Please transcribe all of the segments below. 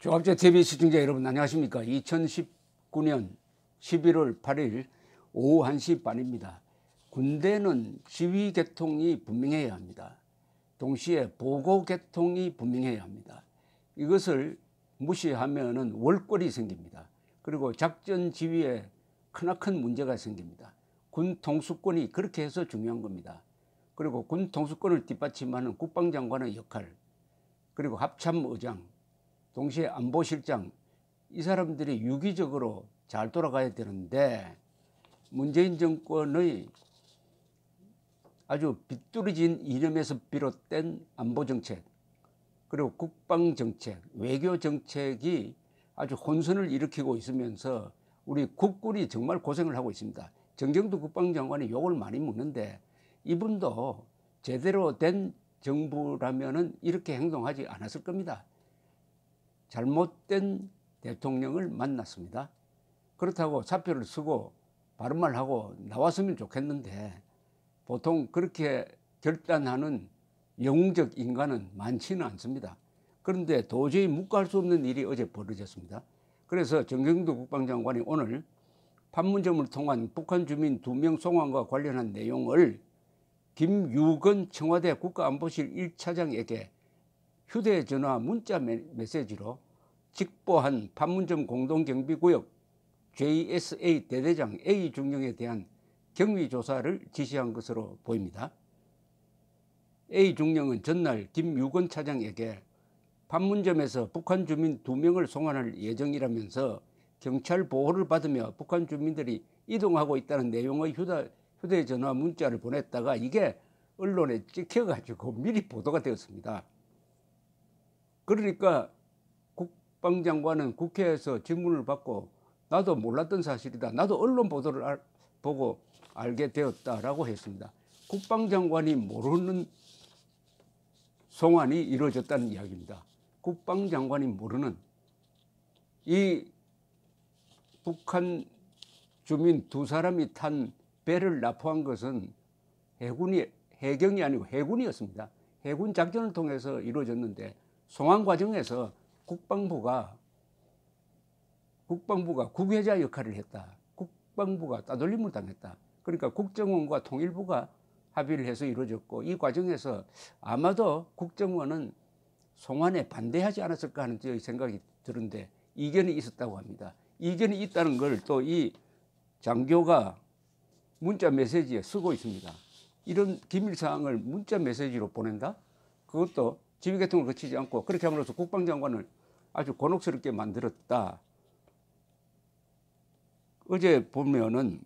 조합제 TV 시청자 여러분 안녕하십니까. 2019년 11월 8일 오후 1시 반입니다. 군대는 지휘 계통이 분명해야 합니다. 동시에 보고 계통이 분명해야 합니다. 이것을 무시하면 월권이 생깁니다. 그리고 작전 지휘에 크나큰 문제가 생깁니다. 군 통수권이 그렇게 해서 중요한 겁니다. 그리고 군 통수권을 뒷받침하는 국방장관의 역할, 그리고 합참의장, 동시에 안보실장, 이 사람들이 유기적으로 잘 돌아가야 되는데 문재인 정권의 아주 비뚤어진 이념에서 비롯된 안보정책, 그리고 국방정책, 외교정책이 아주 혼선을 일으키고 있으면서 우리 국군이 정말 고생을 하고 있습니다. 정경두 국방장관이 욕을 많이 먹는데 이분도 제대로 된 정부라면 이렇게 행동하지 않았을 겁니다. 잘못된 대통령을 만났습니다. 그렇다고 사표를 쓰고 바른 말 하고 나왔으면 좋겠는데 보통 그렇게 결단하는 영웅적 인간은 많지는 않습니다. 그런데 도저히 묵과할 수 없는 일이 어제 벌어졌습니다. 그래서 정경두 국방장관이 오늘 판문점을 통한 북한 주민 2명 송환과 관련한 내용을 김유건 청와대 국가안보실 1차장에게 휴대전화 문자 메시지로 직보한 판문점 공동경비구역 JSA 대대장 A 중령에 대한 경위조사를 지시한 것으로 보입니다. A 중령은 전날 김유건 차장에게 판문점에서 북한 주민 2명을 송환할 예정이라면서 경찰 보호를 받으며 북한 주민들이 이동하고 있다는 내용의 휴대전화 문자를 보냈다가 이게 언론에 찍혀가지고 미리 보도가 되었습니다. 그러니까 국방장관은 국회에서 질문을 받고 나도 몰랐던 사실이다. 나도 언론 보도를 보고 알게 되었다라고 했습니다. 국방장관이 모르는 송환이 이루어졌다는 이야기입니다. 국방장관이 모르는 이 북한 주민 2사람이 탄 배를 납포한 것은 해경이 아니고 해군이었습니다. 해군 작전을 통해서 이루어졌는데 송환 과정에서 국방부가 국외자 역할을 했다. 국방부가 따돌림을 당했다. 그러니까 국정원과 통일부가 합의를 해서 이루어졌고 이 과정에서 아마도 국정원은 송환에 반대하지 않았을까 하는 생각이 드는데 이견이 있었다고 합니다. 이견이 있다는 걸 또 이 장교가 문자 메시지에 쓰고 있습니다. 이런 기밀사항을 문자 메시지로 보낸다? 그것도 지휘계통을 거치지 않고 그렇게 함으로써 국방장관을 아주 곤혹스럽게 만들었다. 어제 보면은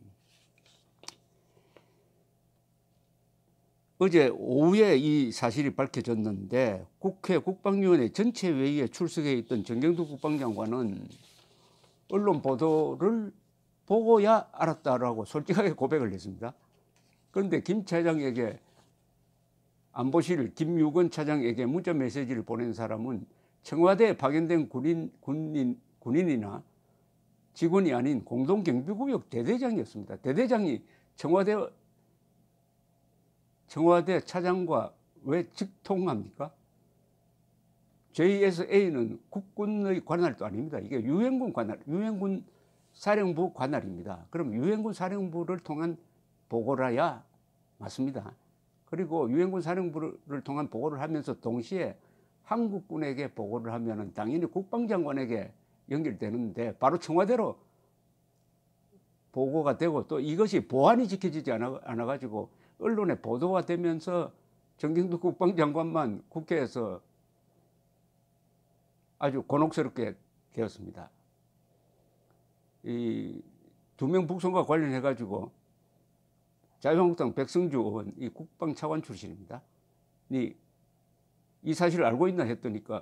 어제 오후에 이 사실이 밝혀졌는데 국회 국방위원회 전체 회의에 출석해 있던 정경두 국방장관은 언론 보도를 보고야 알았다라고 솔직하게 고백을 했습니다. 그런데 김 차장에게 안보실 김유건 차장에게 문자 메시지를 보낸 사람은 청와대에 파견된 군인이나 직원이 아닌 공동경비구역 대대장이었습니다. 대대장이 청와대 차장과 왜 직통합니까? JSA는 국군의 관할도 아닙니다. 이게 유엔군 사령부 관할입니다. 그럼 유엔군 사령부를 통한 보고라야 맞습니다. 그리고 유엔군 사령부를 통한 보고를 하면서 동시에 한국군에게 보고를 하면 당연히 국방장관에게 연결되는데 바로 청와대로 보고가 되고 또 이것이 보안이 지켜지지 않아가지고 언론에 보도가 되면서 정경두 국방장관만 국회에서 아주 곤혹스럽게 되었습니다. 이 2명 북송과 관련해가지고 자유한국당 백성주 의원 이 국방차관 출신입니다. 이 사실을 알고 있나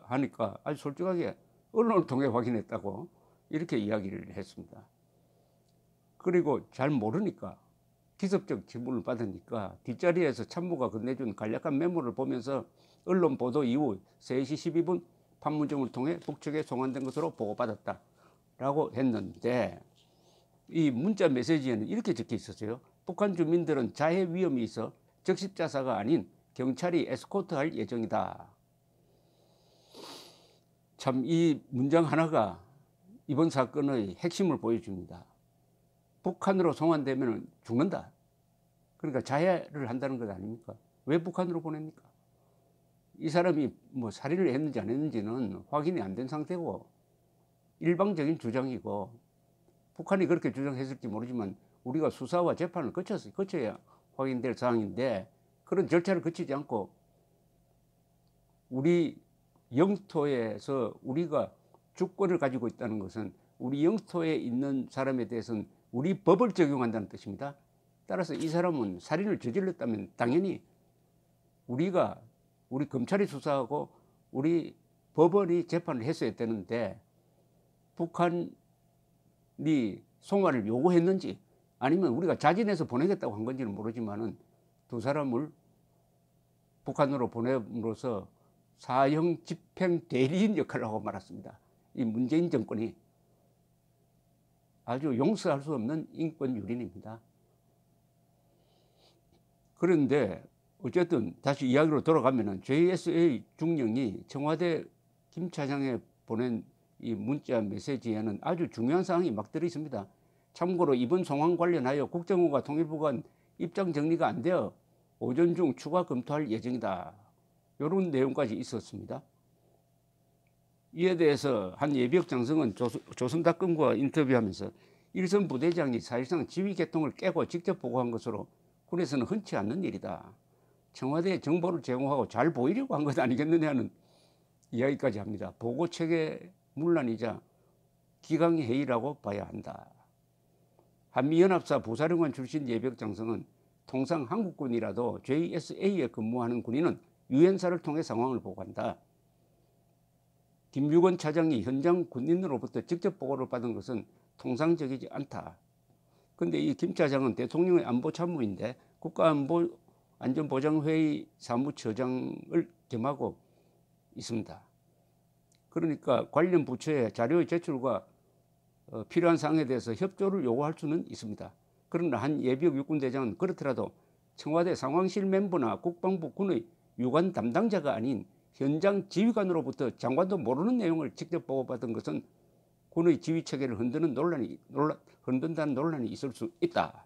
하니까 아주 솔직하게 언론을 통해 확인했다고 이렇게 이야기를 했습니다. 그리고 잘 모르니까 기습적 질문을 받으니까 뒷자리에서 참모가 건네준 간략한 메모를 보면서 언론 보도 이후 3시 12분 판문점을 통해 북측에 송환된 것으로 보고받았다라고 했는데 이 문자 메시지에는 이렇게 적혀 있었어요. 북한 주민들은 자해 위험이 있어 적십자사가 아닌 경찰이 에스코트할 예정이다. 참 이 문장 하나가 이번 사건의 핵심을 보여줍니다. 북한으로 송환되면 죽는다. 그러니까 자해를 한다는 것 아닙니까? 왜 북한으로 보냅니까? 이 사람이 뭐 살인을 했는지 안 했는지는 확인이 안 된 상태고 일방적인 주장이고 북한이 그렇게 주장했을지 모르지만 우리가 수사와 재판을 거쳐야 확인될 사항인데 그런 절차를 거치지 않고 우리 영토에서 우리가 주권을 가지고 있다는 것은 우리 영토에 있는 사람에 대해서는 우리 법을 적용한다는 뜻입니다. 따라서 이 사람은 살인을 저질렀다면 당연히 우리 검찰이 수사하고 우리 법원이 재판을 했어야 되는데 북한이 송환을 요구했는지 아니면 우리가 자진해서 보내겠다고 한 건지는 모르지만은 두 사람을 북한으로 보냄으로써 사형 집행 대리인 역할을 하고 말았습니다. 이 문재인 정권이 아주 용서할 수 없는 인권 유린입니다. 그런데 어쨌든 다시 이야기로 돌아가면은 JSA 중령이 청와대 김 차장에 보낸 이 문자 메시지에는 아주 중요한 사항이 막 들어 있습니다. 참고로 이번 송환 관련하여 국정원과 통일부가 입장 정리가 안 되어 오전 중 추가 검토할 예정이다. 이런 내용까지 있었습니다. 이에 대해서 한 예비역 장성은 조선닷컴과 인터뷰하면서 일선 부대장이 사실상 지휘 계통을 깨고 직접 보고한 것으로 군에서는 흔치 않는 일이다. 청와대에 정보를 제공하고 잘 보이려고 한 것 아니겠느냐는 이야기까지 합니다. 보고체계 문란이자 기강의 회의라고 봐야 한다. 한미연합사 부사령관 출신 예비역 장성은 통상 한국군이라도 JSA에 근무하는 군인은 유엔사를 통해 상황을 보고한다. 김유건 차장이 현장 군인으로부터 직접 보고를 받은 것은 통상적이지 않다. 그런데 이 김 차장은 대통령의 안보참모인데 국가안전보장회의 사무처장을 겸하고 있습니다. 그러니까 관련 부처의 자료의 제출과 필요한 사항에 대해서 협조를 요구할 수는 있습니다. 그러나 한 예비역 육군대장은 그렇더라도 청와대 상황실 멤버나 국방부 군의 유관 담당자가 아닌 현장 지휘관으로부터 장관도 모르는 내용을 직접 보고받은 것은 군의 지휘체계를 흔든다는 논란이 있을 수 있다.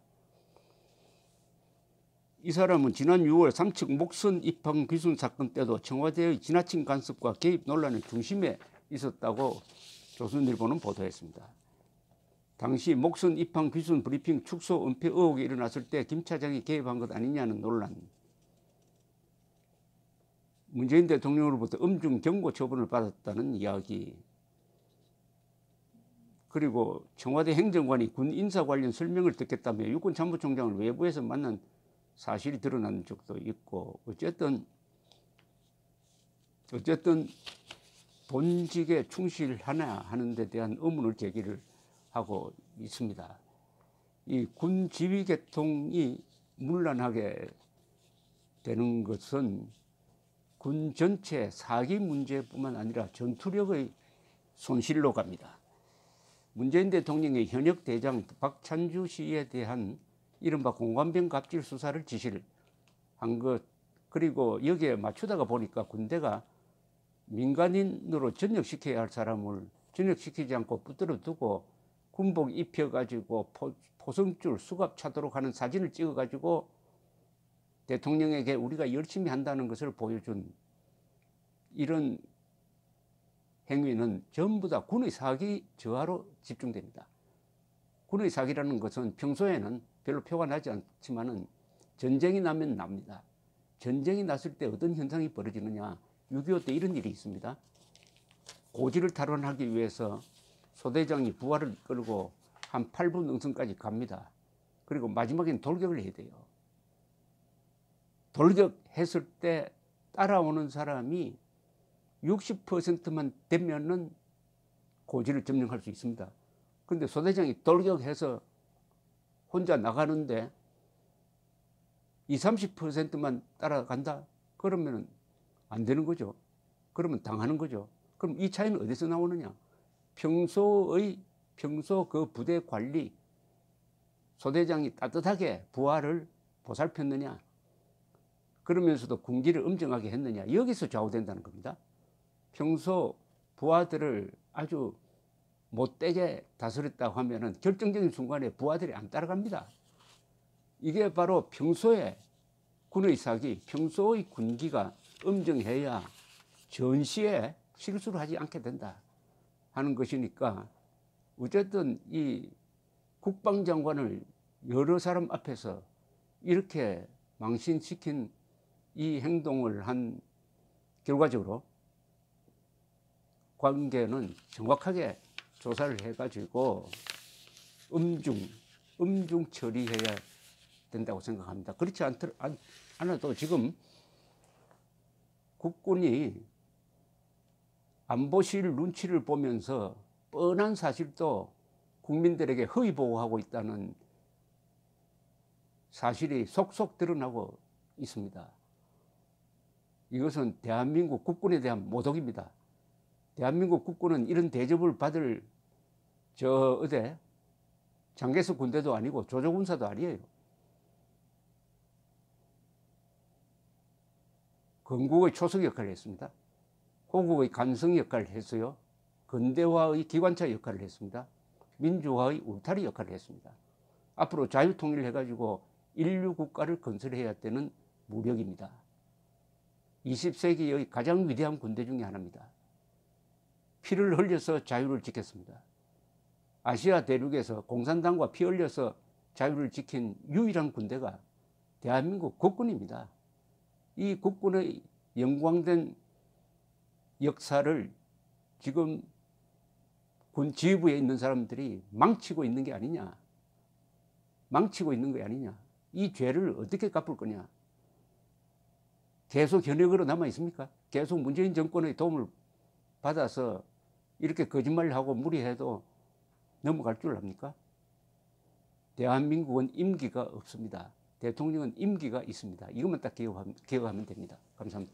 이 사람은 지난 6월 삼척 목선 입항 귀순 사건 때도 청와대의 지나친 간섭과 개입 논란의 중심에 있었다고 조선일보는 보도했습니다. 당시 목선 입항 귀순 브리핑 축소 은폐 의혹이 일어났을 때 김 차장이 개입한 것 아니냐는 논란. 문재인 대통령으로부터 엄중 경고 처분을 받았다는 이야기. 그리고 청와대 행정관이 군 인사 관련 설명을 듣겠다며 육군 참모총장을 외부에서 만난 사실이 드러난 적도 있고 어쨌든 본직에 충실하나 하는 데 대한 의문을 제기를 하고 있습니다. 이 군 지휘 계통이 문란하게 되는 것은 군 전체 사기 문제뿐만 아니라 전투력의 손실로 갑니다. 문재인 대통령의 현역 대장 박찬주 씨에 대한 이른바 공관병 갑질 수사를 지시를 한 것, 그리고 여기에 맞추다가 보니까 군대가 민간인으로 전역시켜야 할 사람을 전역시키지 않고 붙들어 두고 군복 입혀가지고 포성줄 수갑 차도록 하는 사진을 찍어가지고 대통령에게 우리가 열심히 한다는 것을 보여준 이런 행위는 전부 다 군의 사기 저하로 집중됩니다. 군의 사기라는 것은 평소에는 별로 표가 나지 않지만은 전쟁이 나면 납니다. 전쟁이 났을 때 어떤 현상이 벌어지느냐. 6.25 때 이런 일이 있습니다. 고지를 탈환하기 위해서 소대장이 부하를 끌고 한 8분 응선까지 갑니다. 그리고 마지막엔 돌격을 해야 돼요. 돌격했을 때 따라오는 사람이 60%만 되면은 고지를 점령할 수 있습니다. 그런데 소대장이 돌격해서 혼자 나가는데 20, 30%만 따라간다? 그러면 안 되는 거죠. 그러면 당하는 거죠. 그럼 이 차이는 어디서 나오느냐? 평소 그 부대 관리, 소대장이 따뜻하게 부하를 보살폈느냐? 그러면서도 군기를 엄정하게 했느냐? 여기서 좌우된다는 겁니다. 평소 부하들을 아주 못되게 다스렸다고 하면은 결정적인 순간에 부하들이 안 따라갑니다. 이게 바로 평소에 군의 사기, 평소의 군기가 엄정해야 전시에 실수를 하지 않게 된다 하는 것이니까, 어쨌든 이 국방장관을 여러 사람 앞에서 이렇게 망신시킨 이 행동을 한 결과적으로 관계는 정확하게 조사를 해가지고 엄중 처리해야 된다고 생각합니다. 그렇지 않아도 지금 국군이 안보실 눈치를 보면서 뻔한 사실도 국민들에게 허위 보고하고 있다는 사실이 속속 드러나고 있습니다. 이것은 대한민국 국군에 대한 모독입니다. 대한민국 국군은 이런 대접을 받을 어디 장개석 군대도 아니고 조조군사도 아니에요. 건국의 초석 역할을 했습니다. 호국의 간성 역할을 했어요. 근대화의 기관차 역할을 했습니다. 민주화의 울타리 역할을 했습니다. 앞으로 자유통일을 해가지고 인류 국가를 건설해야 되는 무력입니다. 20세기의 가장 위대한 군대 중에 하나입니다. 피를 흘려서 자유를 지켰습니다. 아시아 대륙에서 공산당과 피 흘려서 자유를 지킨 유일한 군대가 대한민국 국군입니다. 이 국군의 영광된 역사를 지금 군 지휘부에 있는 사람들이 망치고 있는 게 아니냐, 망치고 있는 게 아니냐, 이 죄를 어떻게 갚을 거냐. 계속 현역으로 남아 있습니까? 계속 문재인 정권의 도움을 받아서 이렇게 거짓말을 하고 무리해도 넘어갈 줄 압니까? 대한민국은 임기가 없습니다. 대통령은 임기가 있습니다. 이것만 딱 기억하면 됩니다. 감사합니다.